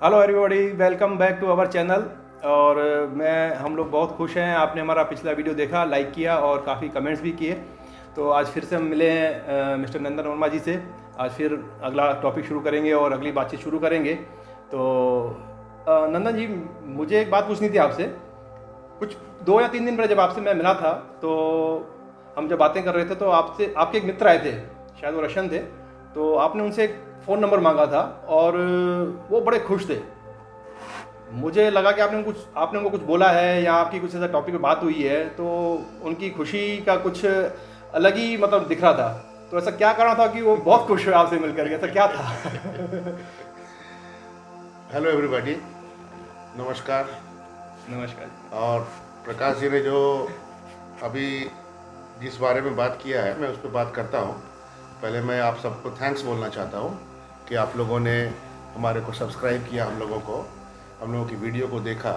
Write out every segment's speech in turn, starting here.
Hello everybody, welcome back to our channel. और हम लोग बहुत खुश हैं। आपने हमारा पिछला वीडियो देखा, लाइक किया और काफ़ी कमेंट्स भी किए। तो आज फिर से हम मिले हैं मिस्टर नंदन वर्मा जी से। आज फिर अगला टॉपिक शुरू करेंगे और अगली बातचीत शुरू करेंगे। तो नंदन जी, मुझे एक बात पूछनी थी आपसे। कुछ 2 या 3 दिन पहले जब आपसे मैं मिला था, तो हम जब बातें कर रहे थे तो आपसे आपके एक मित्र आए थे, शायद वो रशियन थे। तो आपने उनसे एक फ़ोन नंबर मांगा था और वो बड़े खुश थे। मुझे लगा कि आपने उनको कुछ बोला है या आपकी कुछ ऐसा टॉपिक पे बात हुई है, तो उनकी खुशी का कुछ अलग ही मतलब दिख रहा था। तो ऐसा क्या कारण था कि वो बहुत खुश हुए आपसे मिलकर के? ऐसा क्या था? हेलो एवरीबॉडी, नमस्कार। नमस्कार। और प्रकाश जी ने जो अभी जिस बारे में बात किया है, मैं उस पर बात करता हूँ। पहले मैं आप सबको थैंक्स बोलना चाहता हूँ कि आप लोगों ने हमारे को सब्सक्राइब किया, हम लोगों की वीडियो को देखा।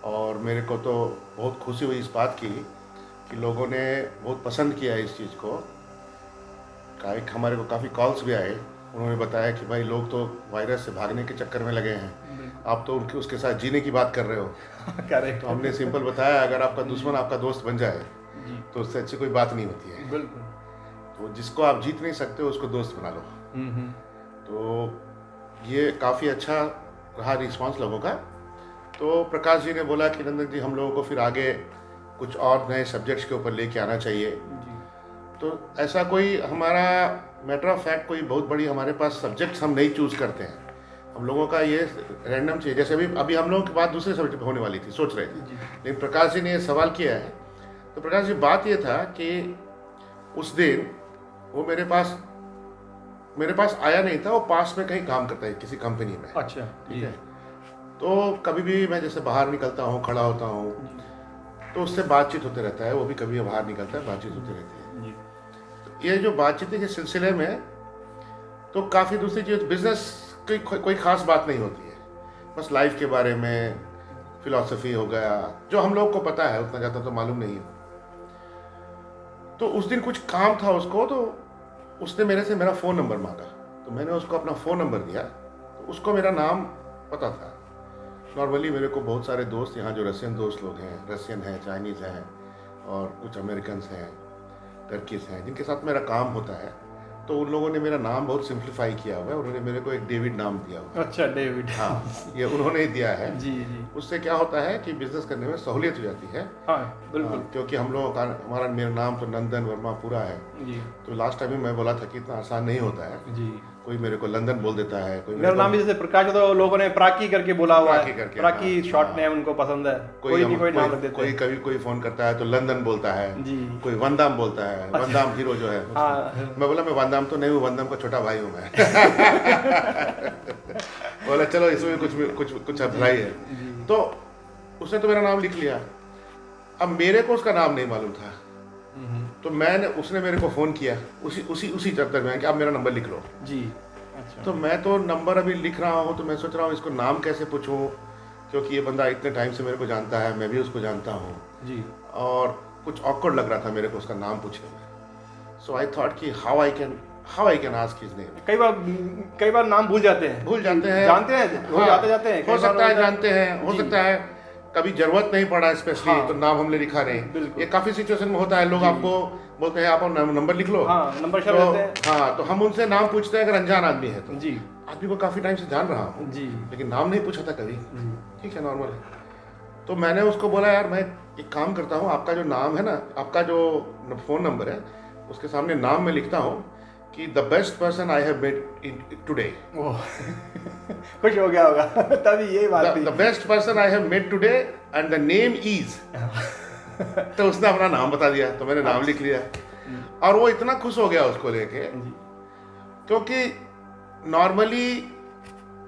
और मेरे को तो बहुत खुशी हुई इस बात की कि लोगों ने बहुत पसंद किया इस चीज़ को। हमारे को काफ़ी कॉल्स भी आए, उन्होंने बताया कि भाई लोग तो वायरस से भागने के चक्कर में लगे हैं, आप तो उसके साथ जीने की बात कर रहे हो। करेक्ट। तो हमने सिंपल बताया, अगर आपका दुश्मन आपका दोस्त बन जाए जी, तो उससे अच्छी कोई बात नहीं होती है। बिल्कुल। तो जिसको आप जीत नहीं सकते उसको दोस्त बना लो। हम्म। तो ये काफ़ी अच्छा रहा रिस्पांस लोगों का। तो प्रकाश जी ने बोला कि नंदन जी, हम लोगों को फिर आगे कुछ और नए सब्जेक्ट्स के ऊपर लेके आना चाहिए। जी। तो ऐसा कोई हमारा मैटर ऑफ फैक्ट कोई बहुत बड़ी हमारे पास सब्जेक्ट्स हम नहीं चूज़ करते हैं। हम लोगों का ये रैंडम चीज़, जैसे अभी हम लोगों की बात दूसरे सब्जेक्ट पे होने वाली थी, सोच रहे थे, जी। लेकिन प्रकाश जी ने ये सवाल किया है। तो प्रकाश जी, बात ये था कि उस दिन वो मेरे पास आया नहीं था। वो पास में कहीं काम करता है किसी कंपनी में। अच्छा। ठीक है। तो कभी भी मैं जैसे बाहर निकलता हूँ, खड़ा होता हूँ, तो उससे बातचीत होते रहता है। वो भी कभी बाहर निकलता है, बातचीत होती रहती है। जी। तो ये जो बातचीत के सिलसिले में तो काफ़ी दूसरी चीज़, बिजनेस की कोई खास बात नहीं होती है। बस लाइफ के बारे में फिलॉसफी हो गया, जो हम लोग को पता है, उतना ज़्यादा तो मालूम नहीं है। तो उस दिन कुछ काम था उसको, तो उसने मेरे से मेरा फ़ोन नंबर मांगा। तो मैंने उसको अपना फ़ोन नंबर दिया। तो उसको मेरा नाम पता था। नॉर्मली मेरे को बहुत सारे दोस्त यहाँ जो रशियन दोस्त लोग हैं, रशियन हैं, चाइनीज़ हैं और कुछ अमेरिकन्स हैं, टर्किस हैं, जिनके साथ मेरा काम होता है। तो उन लोगों ने मेरा नाम बहुत सिंप्लीफाई किया हुआ है। उन्होंने मेरे को एक डेविड नाम दिया हुआ है। अच्छा, डेविड। हाँ, ये उन्होंने ही दिया है। जी जी। उससे क्या होता है कि बिजनेस करने में सहूलियत हो जाती है। हाँ, बिल्कुल। क्योंकि हम लोगों का मेरा नाम तो नंदन वर्मा पूरा है। जी तो लास्ट टाइम भी मैं बोला था कि इतना आसान नहीं होता है। जी। कोई मेरे को लंदन बोल देता है, कोई मेरा नाम भी जैसे प्रकाश है तो लोगों ने प्राकी करके बोला हुआ प्राकी है। करके, प्राकी हाँ, शॉर्ट हाँ। नेम उनको पसंद है। कोई भी कोई नाम रख देते कोई हैं। कभी कोई फोन करता है तो लंदन बोलता है, जी। कोई वंदाम बोलता है। अच्छा। वंदाम हीरो जो है हाँ। मैं बोला मैं वंदाम तो नहीं हूँ, वंदाम का छोटा भाई हूँ मैं। बोला चलो इसमें कुछ कुछ कुछ भलाई है। जी। तो उसने तो मेरा नाम लिख लिया। अब मेरे को उसका नाम नहीं मालूम था। तो उसने मेरे को फ़ोन किया उसी उसी उसी चक्कर में कि आप मेरा नंबर लिख लो। जी। अच्छा। तो मैं तो नंबर अभी लिख रहा हूँ, तो मैं सोच रहा हूँ इसको नाम कैसे पूछूँ, क्योंकि ये बंदा इतने टाइम से मेरे को जानता है, मैं भी उसको जानता हूँ। जी। और कुछ ऑकवर्ड लग रहा था मेरे को उसका नाम पूछने में। सो आई थॉट कि how I can ask his name. कई बार नाम भूल जाते हैं। जानते हैं, लोग आते जाते हैं। हो सकता है जानते हैं, हो जी। सकता है कभी जरूरत नहीं पड़ा स्पेशली, हाँ। तो नाम हमने लिखा नहीं। बिल्कुल। ये काफ़ी सिचुएशन में होता है, लोग जी। आपको बोलते हैं आप नंबर लिख लो। हाँ, नंबर तो शब्द देते हैं। हाँ, तो हम उनसे नाम पूछते हैं अगर अनजान आदमी है तो। जी आदमी को काफ़ी टाइम से जान रहा हूँ, जी। लेकिन नाम नहीं पूछा था कभी। जी। ठीक है, नॉर्मल है। तो मैंने उसको बोला, यार मैं एक काम करता हूँ, आपका जो नाम है ना, आपका जो फ़ोन नंबर है, उसके सामने नाम मैं लिखता हूँ कि the best person I have met today. ओह। खुश हो गया होगा तभी यही बात थी। The best person I have met today and the name is. तो उसने अपना नाम बता दिया, तो मैंने नाम लिख लिया। और वो इतना खुश हो गया उसको लेके, जी। क्योंकि नॉर्मली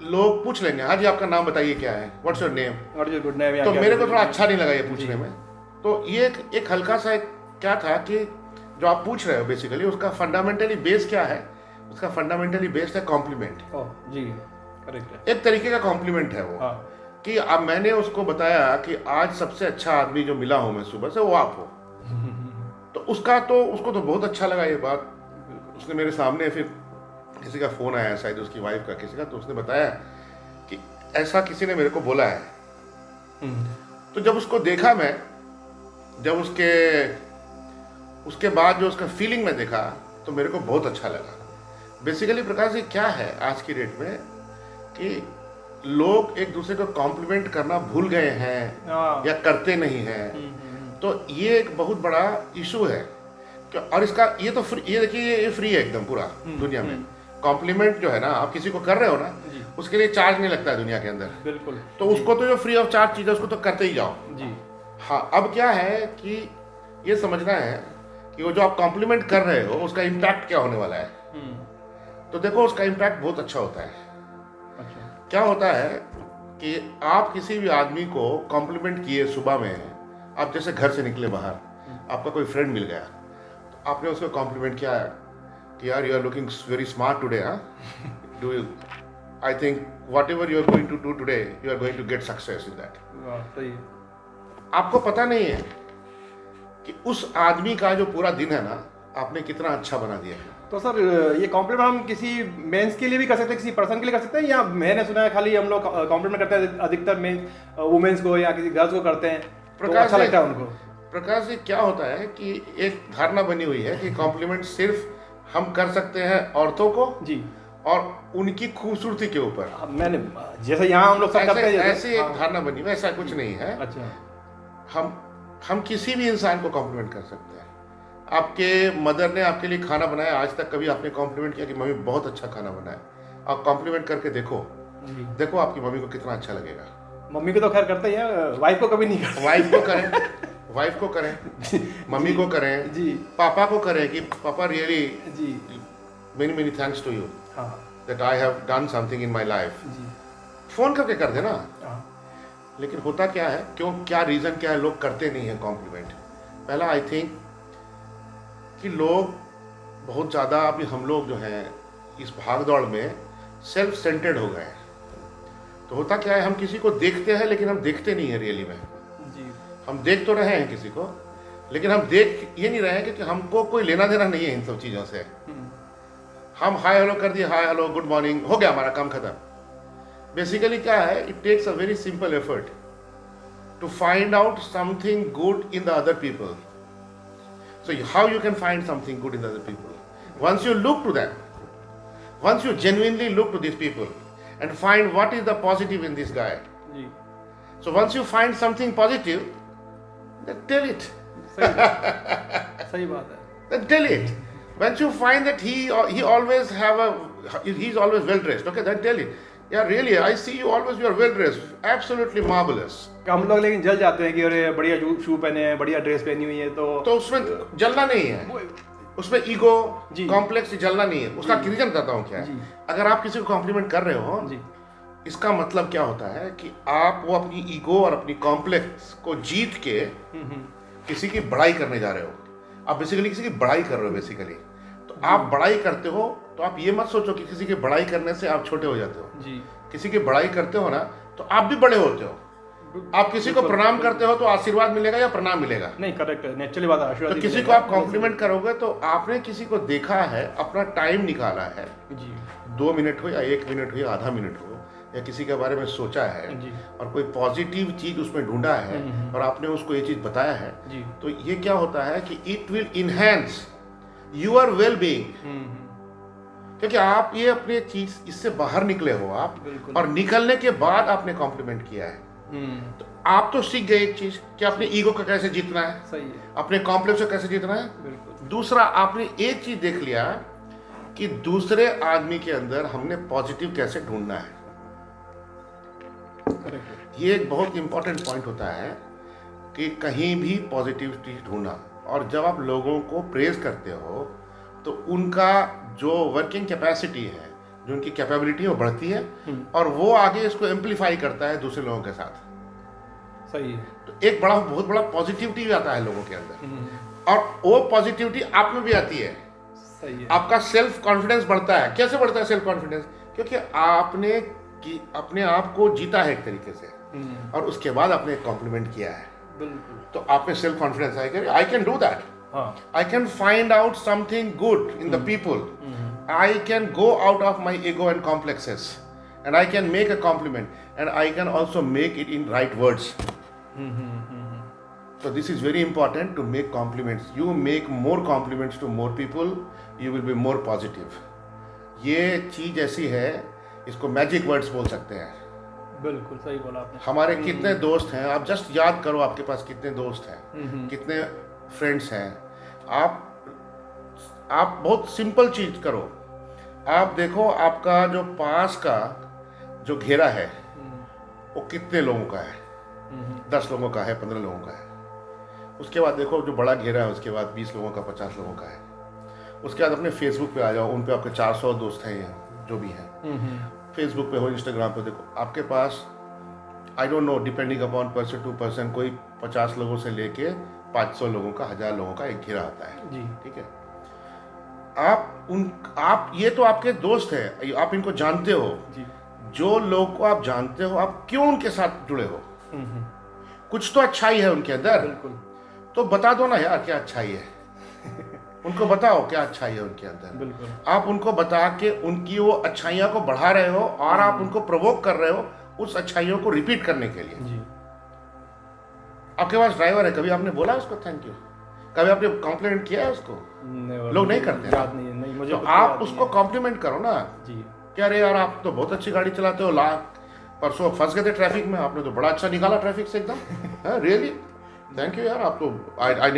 लोग पूछ लेंगे, हाँ जी आपका नाम बताइए क्या है, व्हाट्स योर नेम। और जो गुड नेम या तो क्या मेरे को बोलते थोड़ा हैं। अच्छा नहीं लगा ये पूछने में। तो ये एक हल्का सा क्या था कि जो आप पूछ रहे हो बेसिकली उसका फंडामेंटली बेस क्या है। उसका फंडामेंटली बेस है कॉम्प्लीमेंट। ओह जी, करेक्ट है। एक तरीके का कॉम्प्लीमेंट है वो। हाँ। कि अब मैंने उसको बताया कि आज सबसे अच्छा आदमी जो मिला हूं मैं सुबह से, वो आप हो। तो उसको तो बहुत अच्छा लगा ये बात। उसने मेरे सामने फिर किसी का फ़ोन आया, शायद उसकी वाइफ का किसी का, तो उसने बताया कि ऐसा किसी ने मेरे को बोला है। हम्म, तो जब उसको देखा मैं, जब उसके बाद जो उसका फीलिंग में देखा, तो मेरे को बहुत अच्छा लगा। बेसिकली प्रकाश जी क्या है आज की डेट में कि लोग एक दूसरे को कॉम्प्लीमेंट करना भूल गए हैं हाँ, या करते नहीं हैं। तो ये एक बहुत बड़ा इशू है और इसका ये तो फ्री, ये देखिए ये फ्री है एकदम पूरा दुनिया में। कॉम्प्लीमेंट जो है ना, आप किसी को कर रहे हो ना, जी, उसके लिए चार्ज नहीं लगता है दुनिया के अंदर। बिल्कुल। तो उसको तो जो फ्री ऑफ चार्ज चीज़ है उसको तो करते ही जाओ। जी, हाँ, अब क्या है कि ये समझना है कि वो जो आप कॉम्प्लीमेंट कर रहे हो उसका इम्पैक्ट क्या होने वाला है। तो देखो उसका इम्पैक्ट बहुत अच्छा होता है। अच्छा, क्या होता है कि आप किसी भी आदमी को कॉम्प्लीमेंट किए, सुबह में आप जैसे घर से निकले बाहर, आपका कोई फ्रेंड मिल गया, तो आपने उसको कॉम्प्लीमेंट किया कि यार you are looking very smart today, हाँ, do you, I think whatever you are going to do today you are going to get success in that. वाह, सही है। आपको पता नहीं है कि उस आदमी का जो पूरा दिन है ना, आपने कितना अच्छा बना दिया है। तो सर ये कॉम्प्लीमेंट हम किसी मेंस के लिए भी कर सकते हैं, किसी पर्सन के लिए कर सकते हैं, या मैंने सुना है खाली हम लोग कॉम्प्लीमेंट करते हैं अधिकतर मेंस वुमेन्स को या किसी गर्ल्स को करते हैं, तो अच्छा लगता है उनको? प्रकाश जी क्या होता है कि एक धारणा बनी हुई है कि कॉम्प्लीमेंट सिर्फ हम कर सकते हैं औरतों को जी, और उनकी खूबसूरती के ऊपर। मैंने जैसे यहाँ हम लोग सब करते हैं ऐसे एक धारणा बनी हुई, ऐसा कुछ नहीं है। अच्छा, हम किसी भी इंसान को कॉम्प्लीमेंट कर सकते हैं। आपके मदर ने आपके लिए खाना बनाया, आज तक कभी आपने कॉम्प्लीमेंट किया कि मम्मी बहुत अच्छा खाना बनाया? आप कॉम्प्लीमेंट करके देखो, जी, देखो आपकी मम्मी को कितना अच्छा लगेगा। मम्मी को तो खैर करते ही हैं, वाइफ को कभी नहीं करते। वाइफ को करें, वाइफ को करें, मम्मी को करें, जी, पापा को करें कि पापा रियली जी, many many thanks to you हाँ, that I have done something in my life. जी, फोन करके कर देना। हाँ, लेकिन होता क्या है, क्यों, क्या रीज़न क्या है लोग करते नहीं हैं कॉम्प्लीमेंट? पहला आई थिंक कि लोग बहुत ज़्यादा, अभी हम लोग जो हैं इस भाग दौड़ में सेल्फ सेंटर्ड हो गए हैं। तो होता क्या है, हम किसी को देखते हैं लेकिन हम देखते नहीं हैं रियली में। जी, हम देख तो रहे हैं किसी को, लेकिन हम देख ये नहीं रहे हैं क्योंकि हमको कोई लेना देना नहीं है इन सब चीज़ों से। हम हाय हेलो कर दिए, हाय हेलो गुड मॉर्निंग, हो गया, हमारा काम खत्म। बेसिकली क्या है, it takes a very simple effort to find out something good in the other people. So how you can find something good in the other people? Once you look to them, once you genuinely look to these people and find what is the positive in this guy. जी, So once you find something positive, then tell it. सही बात है। Then tell it. Once you find that he always he's always well dressed. Okay, then tell it. Yeah, really, I see you always. You are well dressed. Absolutely marvelous. हम लोग लेकिन जल जाते हैं कि अरे बढ़िया शू पहने हैं, बढ़िया ड्रेस पहनी हुई है, तो उसमें जलना नहीं है, उसमें ईगो कॉम्प्लेक्स जलना नहीं है। उसका रीजन बताता हूँ क्या है। अगर आप किसी को कॉम्प्लीमेंट कर रहे हो जी, इसका मतलब क्या होता है कि आप वो अपनी ईगो और अपनी कॉम्प्लेक्स को जीत के किसी की बड़ाई करने जा रहे हो। आप बेसिकली किसी की बड़ाई कर रहे हो बेसिकली। तो आप बड़ाई करते हो तो आप ये मत सोचो कि किसी की बड़ाई करने से आप छोटे हो जाते हो। जी, किसी की बड़ाई करते हो ना तो आप भी बड़े होते हो। आप किसी को प्रणाम करते हो तो आशीर्वाद मिलेगा या प्रणाम मिलेगा? नहीं, करेक्ट है, नेचुरली बात है, आशीर्वाद तो ही किसी को मिलेगा। आप कॉम्प्लीमेंट करोगे तो आपने किसी को देखा है, अपना टाइम निकाला है, जी, 2 मिनट हो या 1 मिनट हो या आधा मिनट हो, या किसी के बारे में सोचा है जी, और कोई पॉजिटिव चीज उसमें ढूंढा है और आपने उसको ये चीज बताया है, जी, तो ये क्या होता है कि it will enhance your well being. क्योंकि आप ये अपने चीज इससे बाहर निकले हो आप, बिल्कुल। और निकलने के बाद आपने कॉम्प्लीमेंट किया है, तो आप तो सीख गए एक चीज कि अपने ईगो को कैसे जीतना है, सही है, अपने कॉम्प्लेक्स को कैसे जीतना है। बिल्कुल। दूसरा, आपने एक चीज देख लिया कि दूसरे आदमी के अंदर हमने पॉजिटिव कैसे ढूंढना है। करेक्ट। ये एक बहुत इंपॉर्टेंट पॉइंट होता है कि कहीं भी पॉजिटिविटी ढूंढना। और जब आप लोगों को प्रेज करते हो तो उनका जो वर्किंग कैपेसिटी है, जो उनकी कैपेबिलिटी है वो बढ़ती है और वो आगे इसको एम्पलीफाई करता है दूसरे लोगों के साथ। सही है। तो एक बहुत बड़ा पॉजिटिविटी भी आता है लोगों के अंदर, और वो पॉजिटिविटी आप में भी आती है। सही है। आपका सेल्फ कॉन्फिडेंस बढ़ता है। कैसे बढ़ता है सेल्फ कॉन्फिडेंस? क्योंकि आपने अपने आप को जीता है एक तरीके से, और उसके बाद आपने एक कॉम्प्लीमेंट किया है, बिल्कुल। तो आप में सेल्फ कॉन्फिडेंस आएगा, आई कैन डू दैट, हाँ, I can find out something good in the people. I can go out of my ego and complexes and I can make a compliment, and I can also make it in right words. So this is very important to make compliments. You make more compliments to more people, you will be more positive. ये चीज ऐसी है, इसको magic words बोल सकते हैं. बिल्कुल सही बोला आपने. हमारे कितने दोस्त हैं, आप जस्ट याद करो आपके पास कितने दोस्त हैं, कितने फ्रेंड्स हैं. आप बहुत सिंपल चीज करो. आप देखो आपका जो पास का जो घेरा है वो कितने लोगों का है. 10 लोगों का है, 15 लोगों का है. उसके बाद देखो जो बड़ा घेरा है, उसके बाद 20 लोगों का, 50 लोगों का है. उसके बाद अपने फेसबुक पे आ जाओ, उन पे आपके 400 दोस्त हैं या जो भी हैं. फेसबुक पे हो, इंस्टाग्राम पे देखो, आपके पास I don't know, depending upon person to person, कोई 50 लोगों से लेके 500 लोगों का, 1000 लोगों का एक घेरा आता है जी. ठीक है. आप ये तो आपके दोस्त हैं, आप इनको जानते हो जी. जो लोग को आप जानते हो, आप क्यों उनके साथ जुड़े हो? कुछ तो अच्छाई है उनके अंदर. बिल्कुल. तो बता दो ना यार क्या अच्छाई है. उनको बताओ क्या अच्छाई है उनके अंदर. बिल्कुल. आप उनको बता के उनकी वो अच्छाइयाँ को बढ़ा रहे हो और आप उनको प्रोवोक कर रहे हो उस अच्छाइयों को रिपीट करने के लिए जी. आपके पास ड्राइवर है, कभी आपने बोला उसको थैंक यू? कभी आपने कॉम्प्लीमेंट किया है उसको? लोग नहीं करते. याद नहीं मुझे. तो आप उसको कॉम्प्लीमेंट करो ना जी. क्या अरे यार आप तो बहुत अच्छी गाड़ी चलाते हो, परसों फंस गए थे ट्रैफिक में, आपने तो बड़ा अच्छा निकाला ट्रैफिक से एकदम. रियली थैंक यू यार. आप तो I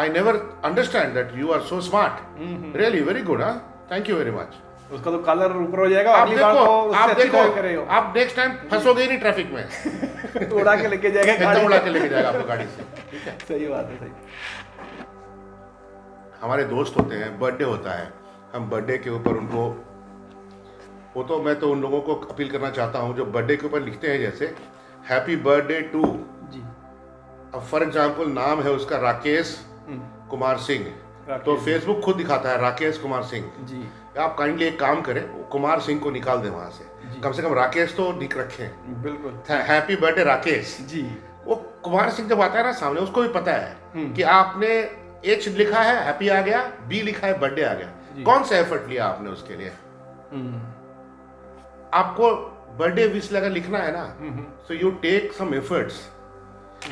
never understand that you are so smart. Really very good. Thank you very much. उसका तो कलर ऊपर हो जाएगा. आप देखो, आप नेक्स्ट टाइम फंसोगे नहीं ट्रैफिक में. उड़ा के लेके जाएगा, एकदम उड़ा के लेके जाएगा आपको गाड़ी से. ठीक है. सही बात है. सही. हमारे दोस्त होते हैं, बर्थडे होता है, हम बर्थडे के ऊपर उनको, वो तो मैं तो उन लोगों को अपील करना चाहता हूँ जो बर्थडे के ऊपर लिखते हैं जैसे हैप्पी बर्थडे टू जी. अब फॉर एग्जाम्पल नाम है उसका राकेश कुमार सिंह, तो फेसबुक खुद दिखाता है राकेश कुमार सिंह जी. आप काइंडली एक काम करें, कुमार सिंह को निकाल दें वहां से कम राकेश तो लिख रखें. बिल्कुल. Happy birthday Rakesh ji. वो कुमार सिंह जब आता है ना सामने, उसको भी पता है कि आपने एच लिखा है हैप्पी आ गया, बी लिखा है बर्थडे आ गया. कौन सा एफर्ट लिया आपने उसके लिए? आपको बर्थडे विश लगा लिखना है ना, so you take some efforts.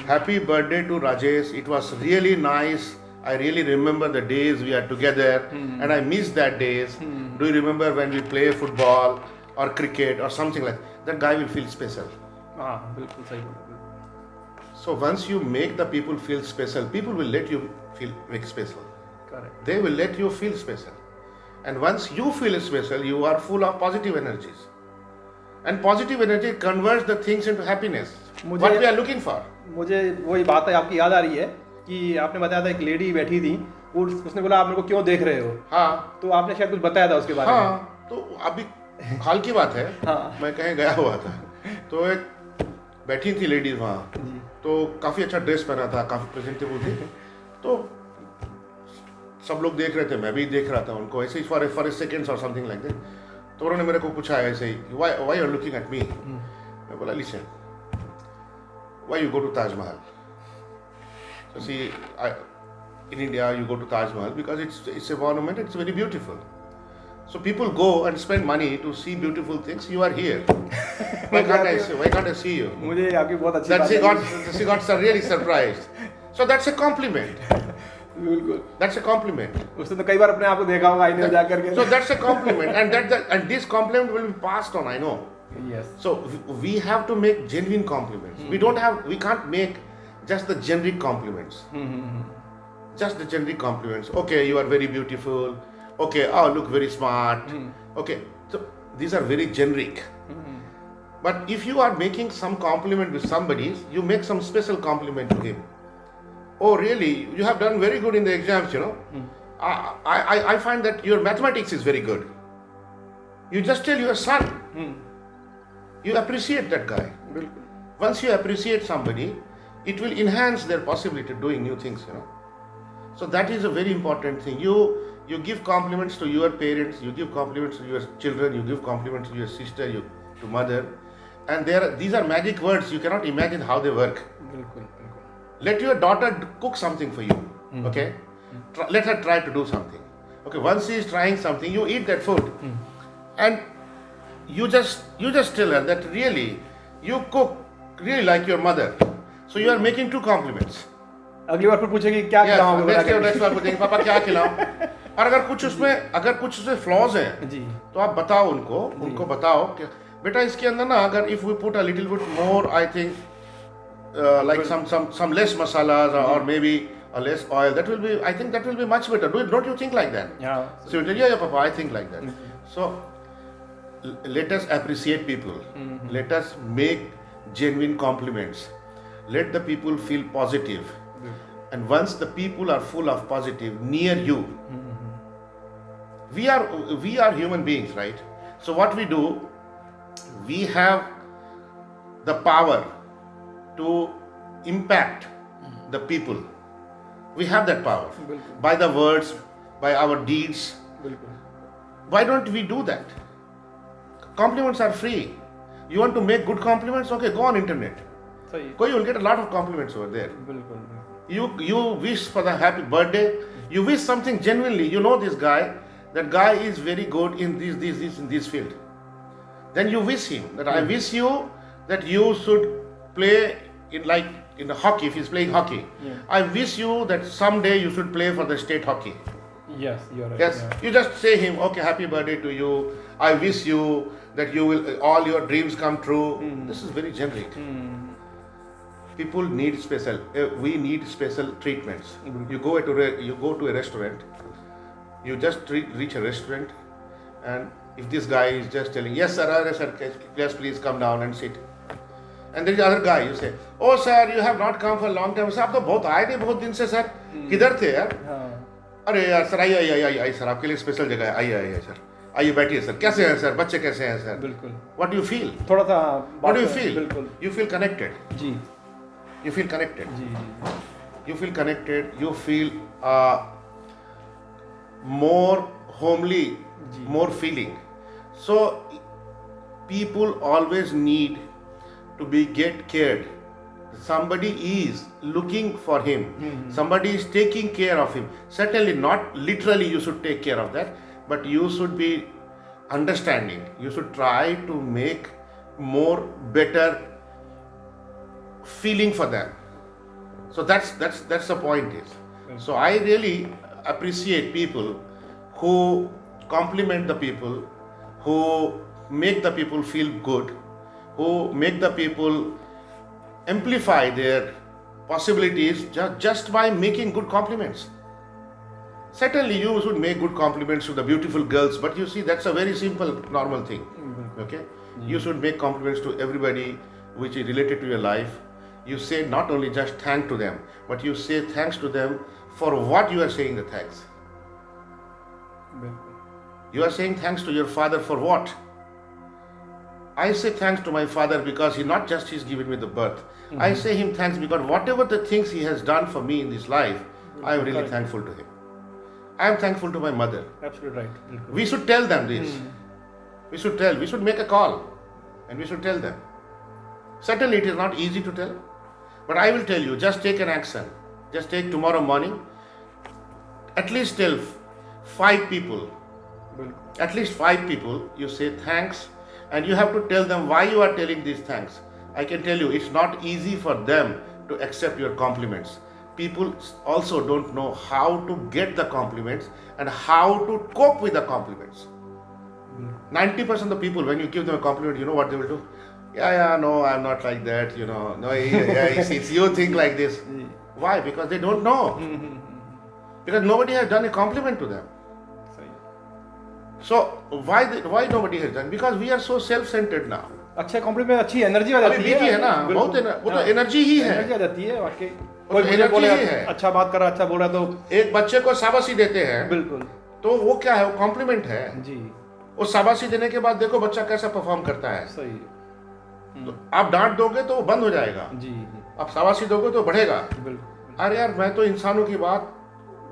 Happy birthday to Rajesh, it was really nice. I really remember the days we are together and I miss that days. Do you remember when we play football or cricket or something like that? That guy will feel special. बिल्कुल सही बोला. So once you make the people feel special, people will let you make special. Correct. They will let you feel special. And once you feel special, you are full of positive energies. And positive energy converts the things into happiness. What we are looking for. मुझे वही बात है आपकी याद आ रही है कि आपने बताया था एक लेडी बैठी थी, उसने बोला आप मेरे को क्यों देख रहे हो. हाँ. तो आपने शायद कुछ बताया था उसके बारे में. हाँ. तो अभी हाल की बात है. हाँ. मैं कहीं गया हुआ था, तो एक बैठी थी लेडीज वहाँ, तो काफ़ी अच्छा ड्रेस पहना था, काफ़ी प्रेजेंटेबल थी. तो सब लोग देख रहे थे, मैं भी देख रहा था उनको ऐसे ही फॉर ए सेकेंड्स और समथिंग लाइक दैट. तो उन्होंने मेरे को पूछा ऐसे ही, why you are looking at me. मैं बोला listen, why you go to Taj Mahal. So see, in India you go to Taj Mahal because it's a monument, it's very beautiful. So people go and spend money to see beautiful things. You are here. Why can't I see you? मुझे आपकी बहुत अच्छी बात है. She got really surprised. So that's a compliment. बिल्कुल. That's a compliment. उसने तो कई बार अपने आप को देखा होगा आईने में जाकर के. So that's a compliment, and this compliment will be passed on. I know. Yes. So we have to make genuine compliments. We can't make just the generic compliments. Just the generic compliments. Okay, you are very beautiful. Okay, oh, look very smart. Okay, so these are very generic. But if you are making some compliment with somebody, you make some special compliment to him. Oh, really? You have done very good in the exams, you know. I find that your mathematics is very good. You just tell your son. You appreciate that guy. Once you appreciate somebody, it will enhance their possibility of doing new things, you know. So that is a very important thing. You give compliments to your parents, you give compliments to your children, you give compliments to your sister, to mother, and these are magic words. You cannot imagine how they work. Let your daughter cook something for you, okay? Let her try to do something. Okay, once she is trying something, you eat that food, and you just tell her that really you cook really like your mother, so you are making 2 compliments. अगली बार फिर पूछेगी क्या खिलाऊंगे, next बार पूछेंगे पापा क्या खिलाऊं. और अगर कुछ उसमें फ्लॉज हैं जी, तो आप बताओ उनको बताओ कि बेटा इसके अंदर ना अगर if we put a little bit more, I think like some less masalas or maybe a less oil, I think that will be much better. Don't you think like that? yeah, So you tell, yeah, Papa, I think like that. So let us appreciate people. Let us make genuine compliments. Let the people feel positive. And once the people are full of positive near you, we are human beings, right? So what we do, we have the power to impact the people. We have that power बिल्कुल, by the words, by our deeds. बिल्कुल, Why don't we do that? Compliments are free. You want to make good compliments? Okay, go on internet. सही, You will get a lot of compliments over there. बिल्कुल, You wish for the happy birthday. You wish something genuinely. You know this guy. That guy is very good in this field. Then you wish him that I wish you that you should play in the hockey. If he's playing hockey, Yeah. I wish you that someday you should play for the state hockey. yes, you're right. Yes, yeah. you just say him, okay, happy birthday to you. I wish you that you will all your dreams come true. This is very generic. People need special. We need special treatments. You go to a restaurant. You just reach a restaurant, and if this guy is just telling, yes sir, yes please come down and sit. And there is other guy, you say, oh sir, you have not come for a long time. Sir, आप तो बहुत आए नहीं बहुत दिन से sir. किधर थे यार? हाँ, अरे यार सर आइए सर, आपके लिए स्पेशल जगह है. आइए सर, आइए बैठिए सर. कैसे हैं सर? बच्चे कैसे हैं सर? बिल्कुल, What do you feel? थोड़ा सा What do you बात- feel? बिल्कुल, You feel connected. जी, You feel connected. जी, जी, You feel connected. You feel more homely, जी, more feeling. So people always need to be get cared. Somebody is looking for him. Somebody is taking care of him. Certainly not literally you should take care of that, but you should be understanding. You should try to make more better feeling for them. So that's the point is. So I really appreciate people who compliment the people, who make the people feel good, who make the people amplify their possibilities just by making good compliments. Certainly you should make good compliments to the beautiful girls, but you see that's a very simple normal thing. Okay, you should make compliments to everybody which is related to your life. You say not only just thank to them, but you say thanks to them for what you are saying the thanks. बिल्कुल, You are saying thanks to your father for what? I say thanks to my father because he not just he's given me the birth. I say him thanks because whatever the things he has done for me in this life, I am really Correct. thankful to him. I am thankful to my mother. absolutely right, बिल्कुल, We should tell them this. We should make a call and we should tell them. Certainly it is not easy to tell, but I will tell you, just take an action. Just take tomorrow morning, at least tell 5 people, बिल्कुल, at least 5 people, you say thanks, and you have to tell them why you are telling these thanks. I can tell you, it's not easy for them to accept your compliments. People also don't know how to get the compliments and how to cope with the compliments. 90% of the people, when you give them a compliment, you know what they will do? Yeah, no, I'm not like that, no, it's you think like this. जी, Why? Because they don't know. Because nobody has done a compliment to them. सही, So why nobody has done? Because we are so self-centered now. अच्छे complement, अच्छी energy आ अभी जाती है, बीती है ना, बिल्कुल, बहुत वो तो हाँ, एनर्जी ही है. एनर्जी आ जाती है वाकई, तो कोई मुझे energy बोले ही है. अच्छा बात कर रहा, अच्छा बोल रहा तो एक बच्चे को शाबाशी देते हैं, बिल्कुल, तो वो क्या है? वो कॉम्प्लीमेंट है. जी, वो शाबाशी देने के बाद देखो बच्चा कैसा परफॉर्म करता है. सही, तो आप डांट दोगे तो वो बंद हो जाएगा. जी, आप शाबाशी दोगे तो बढ़ेगा. बिल्कुल, अरे यार, मैं तो इंसानों की बात,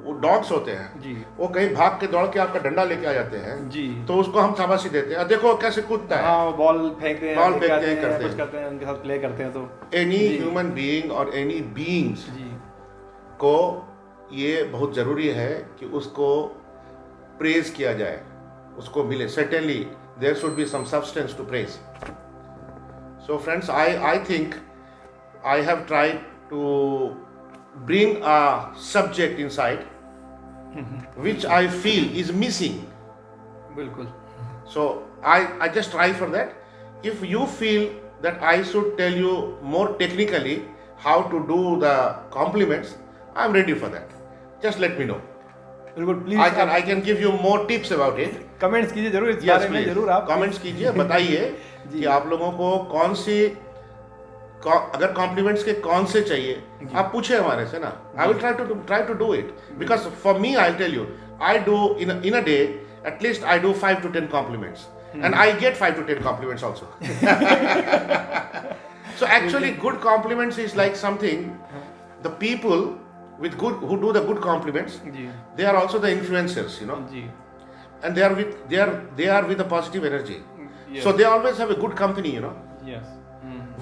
वो डॉग्स होते हैं, जी, वो कहीं भाग के दौड़ के आपका डंडा लेके आ जाते हैं, जी, तो उसको हम शाबाशी देते हैं. देखो कैसे कूदता है. हाँ, बॉल फेंकते हैं, बॉल लेके फेंकते आते हैं, हैं, करते कुछ हैं. करते हैं, उनके साथ प्ले करते हैं तो एनी जी. ह्यूमन बीइंग और एनी बीइंग्स जी, को ये बहुत ज़रूरी है कि उसको प्रेज किया जाए, उसको मिले. Certainly there should be some substance to praise. So friends, I think I have tried to bring a subject inside which I feel is missing. बिल्कुल. So I just try for that. If you feel that I should tell you more technically how to do the compliments, I'm ready for that. Just let me know. बिल्कुल please. I can give you more tips about it. Comments कीजिए जरूर इस Yes, बारे में, please. जरूर आप comments कीजिए, बताइए कि आप लोगों को कौन सी अगर कॉम्प्लीमेंट्स के कौन से चाहिए आप पूछे हमारे से ना. I will try to do it because for me I tell you I do in a day at least I do 5 to 10 compliments and I get 5 to 10 compliments also. So actually good compliments is like something the people with good who do the good compliments जी. they are also the influencers, you know, जी. and they are with a positive energy. Yes. So they always have a good company, you know. Yes.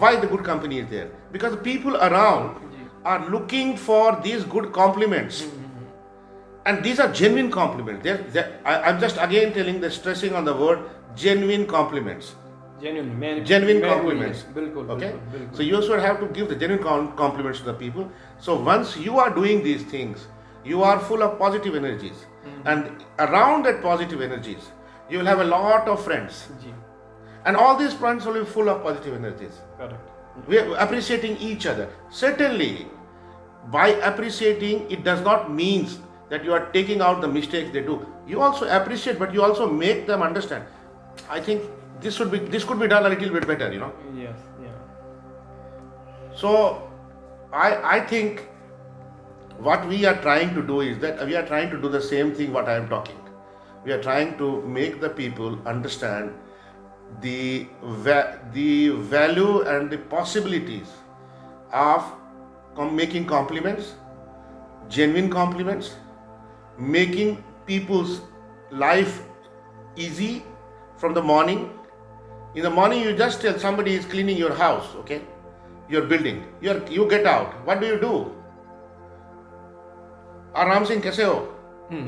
Why the good company is there? Because the people around are looking for these good compliments, and these are genuine compliments. I'm just again stressing on the word genuine compliments. Genuine compliments. बिल्कुल. Okay. बिल्कुल. So you should have to give the genuine compliments to the people. So once you are doing these things, you are full of positive energies, and around that positive energies, you will have a lot of friends, जी. and all these friends will be full of positive energies. Correct. We are appreciating each other. Certainly, by appreciating, it does not mean that you are taking out the mistakes they do. You also appreciate, but you also make them understand. I think this could be done a little bit better, you know. Yes. Yeah. So, I think what we are trying to do is that we are trying to do the same thing what I am talking. We are trying to make the people understand the value and the possibilities of making compliments, genuine compliments, making people's life easy from the morning. In the morning, you just tell somebody is cleaning your house, okay, your building. You get out. What do you do? Ram Singh कैसे हो,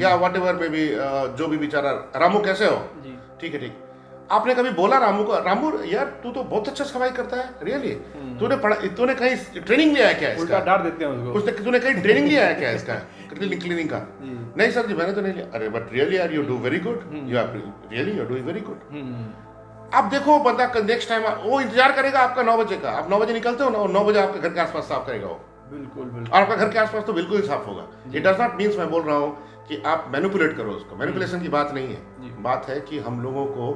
या what ever may be जो भी बेचारा रामू कैसे हो, ठीक है ठीक. आपने कभी बोला रामू को, रामू यार तू तो बहुत अच्छा सफाई करता है, रियली तूने कहीं ट्रेनिंग लिया है क्या इसका? उल्टा डांट देते हैं उसको. तूने कहीं ट्रेनिंग लिया है क्या इसका क्लीनिंग का? नहीं सर जी मैंने तो नहीं लिया. अरे बट रियली यार you do very good, you are really you doing very good. आप देखो बंदा नेक्स्ट टाइम वो इंतजार करेगा आपका 9 बजे का. आप 9 बजे निकलते हो ना, 9 बजे आपके घर के आसपास साफ करेगा वो. बिल्कुल. और आपका घर के आसपास तो बिल्कुल ही साफ होगा. इट डज नॉट मीन्स मैं बोल रहा हूँ कि आप मैनिपुलेट करो उसको. मैनिपुलेशन की बात नहीं है. बात है कि हम लोगों को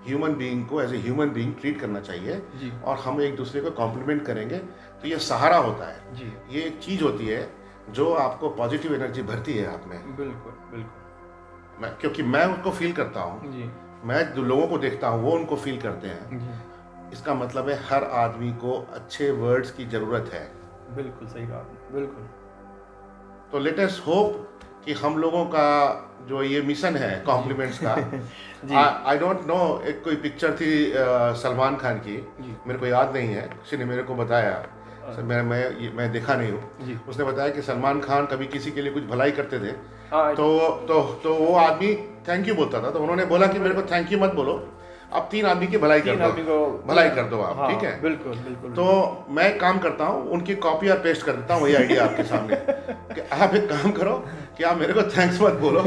ह्यूमन बीइंग को as a human being treat करना चाहिए, और हम एक दूसरे को कॉम्प्लीमेंट करेंगे तो ये सहारा होता है. ये एक चीज होती है जो आपको पॉजिटिव एनर्जी भरती है आप में. बिल्कुल. क्योंकि मैं उनको फील करता हूँ, मैं जो लोगों को देखता हूँ वो उनको फील करते हैं. इसका मतलब है हर आदमी को अच्छे वर्ड्स की जरूरत है. बिल्कुल सही कहा. बिल्कुल. तो लेट अस होप कि हम लोगों का जो ये मिशन है कॉम्प्लीमेंट्स का, आई डोंट नो, एक कोई पिक्चर थी सलमान खान की, मेरे को याद नहीं है, किसी ने मेरे को बताया, मैं देखा नहीं हूँ. उसने बताया कि सलमान खान कभी किसी के लिए कुछ भलाई करते थे तो वो आदमी थैंक यू बोलता था. तो उन्होंने बोला कि मेरे को थैंक यू मत बोलो, आप 3 आदमी की भलाई कर दो आप. ठीक है. बिल्कुल. तो मैं एक काम करता हूँ, उनकी कॉपी और पेस्ट कर देता हूँ वही आइडिया आपके सामने कि आप एक काम करो कि आप मेरे को थैंक्स मत बोलो,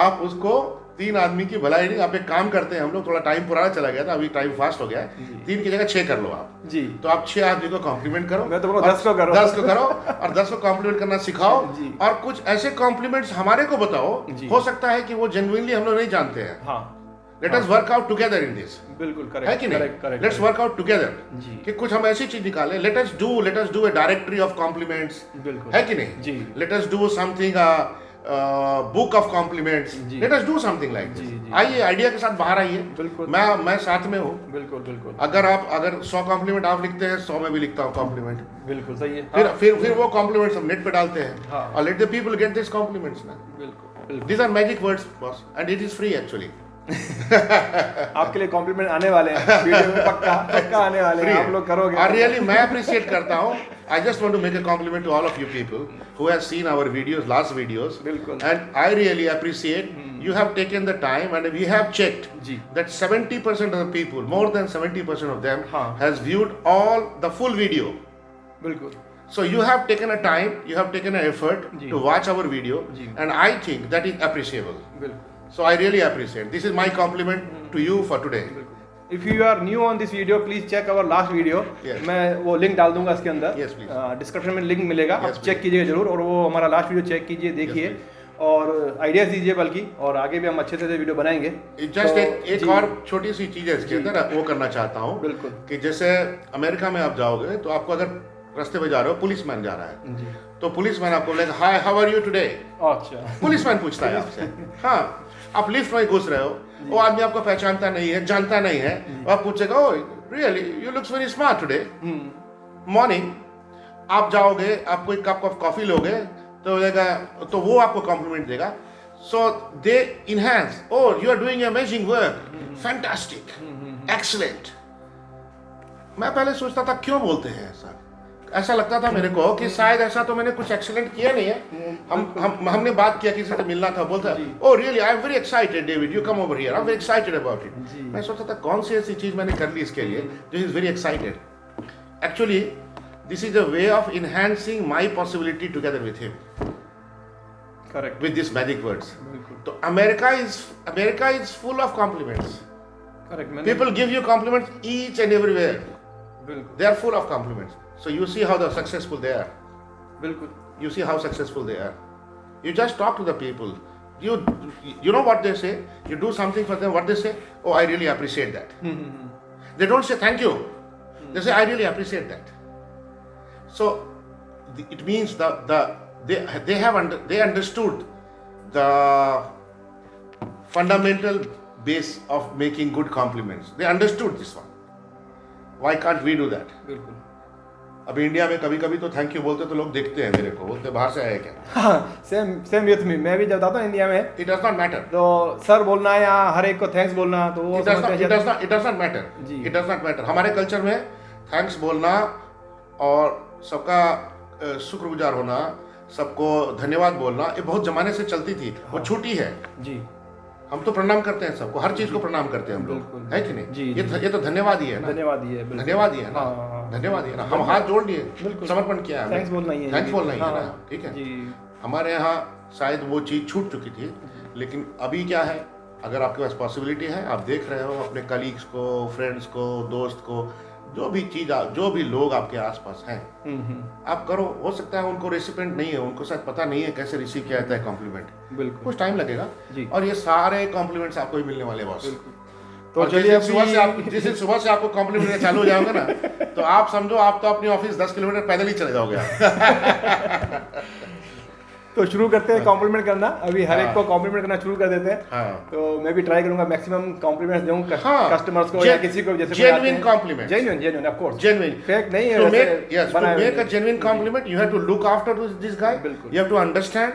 आप उसको 3 आदमी की भलाई नहीं, आप एक काम करते हैं, हम लोग थोड़ा टाइम पुराना चला गया था, अभी टाइम फास्ट हो गया है, 3 की जगह 6 कर लो आप जी. तो आप 6 आदमी को कॉम्प्लीमेंट करो. मैं तो 10 को करो और 10 को कॉम्प्लीमेंट करना सिखाओ. और कुछ ऐसे कॉम्प्लीमेंट्स हमारे को बताओ, हो सकता है कि वो जेन्युइनली हम लोग नहीं जानते हैं. Let us work out together in this. बिल्कुल करेक्ट है कि नहीं? लेट्स वर्क आउट टुगेदर कि कुछ हम ऐसी चीज निकालें. Let us do a directory of compliments. है कि नहीं? Let us do something book of compliments. Let us do something like this. आइए आइडिया के साथ बाहर आइए. बिल्कुल. मैं साथ में हूँ. बिल्कुल. अगर 100 कॉम्प्लीमेंट आप लिखते हैं, 100 में भी लिखता हूँ कॉम्प्लीमेंट. बिल्कुल सही है. फिर वो कॉम्प्लीमेंट्स हम नेट पे डालते हैं और let the people get this compliments ना. बिल्कुल. These are magic words boss, and it is free actually. आपके लिए कॉम्प्लीमेंट आने वाले हैं वीडियो में, पक्का आने वाले हैं, आप लोग करोगे. और रियली मैं अप्रिशिएट करता हूँ. I just want to make a compliment to all of you people who have seen our videos, last videos. बिल्कुल. And I really appreciate you have taken the time and we have checked जी that 70% of the people, more than 70% of them, हाँ has viewed all the full video. बिल्कुल So you have taken a time, you have taken an effort जी to watch our video, जी and I think that is appreciable. बिल्कुल So I really appreciate. This is my compliment to you for today. If you are new on this video please check our last video Yes. मैं वो link डाल दूंगा इसके अंदर Yes, please. Description में link मिलेगा Yes, आप check कीजिएगा जरूर और वो हमारा लास्ट वीडियो चेक कीजिए देखिए और आइडियाज दीजिए बल्कि और आगे भी हम अच्छे से वीडियो बनाएंगे जस्ट तो एक जी, और छोटी सी चीज है इसके अंदर वो करना चाहता हूँ बिल्कुल कि जैसे अमेरिका में आप जाओगे तो आपको अगर रास्ते में जा रहे हो पुलिसमैन जा रहा है जी तो पुलिसमैन आपको बोलेगा hi how are you today अच्छा पुलिसमैन पूछता है आपसे हाँ आप लिफ्ट में घुस रहे हो वो आदमी आपको पहचानता नहीं है जानता नहीं है और आप पूछेगा oh really you looks very smart today morning आप जाओगे आपको एक कप ऑफ कॉफी लोगे तो बोलेगा तो वो आपको कॉम्प्लीमेंट देगा so they enhance oh you are doing amazing work fantastic excellent मैं पहले सोचता था क्यों बोलते हैं ऐसा लगता था मेरे को कि शायद ऐसा तो मैंने कुछ एक्सीलेंट किया नहीं है हमने बात किया किसी से मिलना था बोलता oh really I am very excited David you come over here I am very excited about it मैं सोचता था कौन सी ऐसी चीज मैंने कर ली इसके लिए जो is very excited actually this is a way of enhancing my possibility together with him correct with these magic words. बिल्कुल So America is full of compliments. Correct People give you compliments each and everywhere. बिल्कुल They are full of compliments. So you see how successful they are. बिल्कुल You see how successful they are. You just talk to the people. You know what they say. You do something for them. What they say? Oh, I really appreciate that. They don't say thank you. They say I really appreciate that. So it means they understood the fundamental base of making good compliments. They understood this one. Why can't we do that? बिल्कुल अब India में कभी कभी तो thank you बोलते तो लोग देखते हैं मेरे को बोलते बाहर से आए क्या हाँ सेम विथ मी मैं भी जब आता हूँ इंडिया में इट डज नॉट मैटर तो सर बोलना है या हर एक को थैंक्स बोलना तो वो इट डज नॉट मैटर जी। इट डज नॉट मैटर हमारे कल्चर में थैंक्स बोलना और सबका शुक्रगुजार होना सबको धन्यवाद बोलना ये बहुत जमाने से चलती थी वो छूटी है जी हम तो प्रणाम करते हैं सबको हर चीज को प्रणाम करते हैं हम बिल्कुल। लोग है कि नहीं जी, ये तो धन्यवाद ही है ना धन्यवाद ही है बिल्कुल। धन्यवाद ही है ना हाँ, धन्यवाद ही है ना हम हाथ जोड़ लिए बिल्कुल। समर्पण किया है थैंक्स बोलना ही है थैंक्स बोलना ही है हाँ, ना ठीक है जी हमारे यहाँ शायद वो चीज़ छूट चुकी थी लेकिन अभी क्या है अगर आपके पास पॉसिबिलिटी है आप देख रहे हो अपने कलीग्स को फ्रेंड्स को दोस्त को जो भी लोग आपके आसपास हैं आप करो हो सकता है उनको रेसिपेंट नहीं है उनको शायद पता नहीं है कैसे रिसीव किया जाता है कॉम्प्लीमेंट बिल्कुल कुछ टाइम लगेगा जी। और ये सारे कॉम्प्लीमेंट्स आपको ही मिलने वाले बॉस तो चलिए जिस दिन सुबह से आपको कॉम्प्लीमेंट चालू हो जाओगे ना तो आप समझो आप तो अपनी ऑफिस 10 किलोमीटर पैदल ही चले जाओगे तो शुरू करते हैं कॉम्प्लीमेंट करना अभी हर एक को कॉम्प्लीमेंट करना शुरू कर देते हैं हाँ तो मैं भी ट्राई करूंगा मैक्सिमम कॉम्प्लीमेंट्स दूं कस्टमर्स को या किसी को जैसे genuine compliment genuine of course genuine fake नहीं है to वैसे make a genuine compliment you have to look after this guy बिल्कुल। you have to understand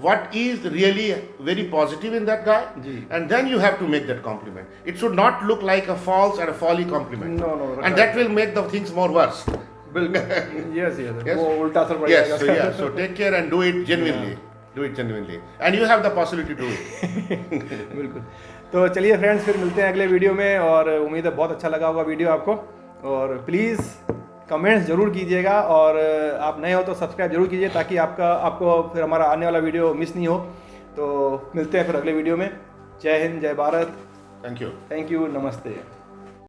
what is really very positive in that guy जी। and then you have to make that compliment it should not look like a false or a folly compliment No, and that will make the things more worse बिल्कुल yes Yes. वो उल्टा असर पड़ yes जाएगा so take care and do it genuinely and you have the possibility to do it बिल्कुल तो चलिए friends फिर मिलते हैं अगले वीडियो में और उम्मीद है बहुत अच्छा लगा होगा वीडियो आपको और प्लीज़ कमेंट्स जरूर कीजिएगा और आप नए हो तो सब्सक्राइब जरूर कीजिए ताकि आपको फिर हमारा आने वाला वीडियो मिस नहीं हो तो मिलते हैं फिर अगले वीडियो में जय हिंद जय Bharat thank you thank you नमस्ते